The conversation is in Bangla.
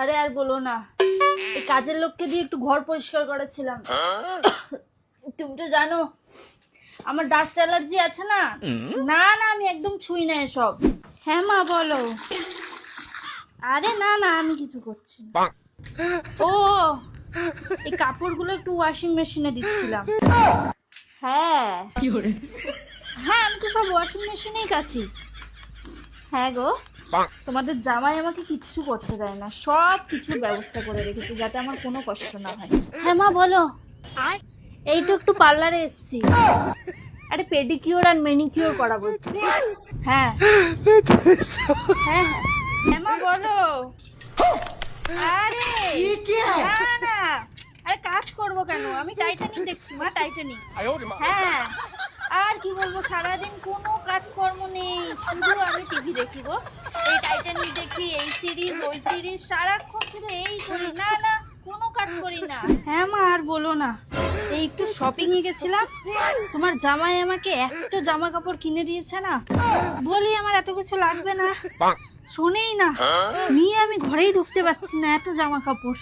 আরে আর বলো না, এই কাজের লোককে দিয়ে একটু ঘর পরিষ্কার করেছিলাম। তুমি তো জানো আমার ডাস্ট অ্যালার্জি আছে না। না না, আমি একদম ছুঁই না এসব। হ্যাঁ মা বলো। আরে না না, আমি কিছু করছি না। ও, এই কাপড়গুলো একটু ওয়াশিং মেশিনে দিচ্ছিলাম। হ্যাঁ হ্যাঁ, আমি তো সব ওয়াশিং মেশিনেই কাছি। হ্যাঁ গো, তোমাদের জামাই আমাকে কিচ্ছু করতে দেয় না, সব কিছুর ব্যবস্থা করে রেখেছি যাতে আমার কোনো কষ্ট না হয়। হ্যাঁ মা বলো। এই তো একটু পার্লারে এসেছি। আরে পেডিকিউর আর ম্যানিকিউর করাবো। হ্যাঁ হ্যাঁ হ্যাঁ মা বলো। আরে না না, আরে কাজ করবো কেন, আমি টাইটানিক দেখছি মা, টাইটানিক। হ্যাঁ, আর কি বলবো, সারাদিন কোনো কাজকর্ম নেই, শুধু আমি টিভি দেখি গো। এই টাইটানিক দেখি, এই সিরিজ ওই সিরিজ, সারাক্ষণ শুধু এই করি। না না, কোনো কাজ করি না। হ্যাঁ মা আর বলো না, এই একটু শপিং এ গেছিলাম, তোমার জামাই আমাকে এত জামা কাপড় কিনে দিয়েছে না, বলি আমার এত কিছু লাগবে না, শোনেই না, নিয়ে আমি ঘরেই ঢুকতে পারছি না, এত জামা কাপড়।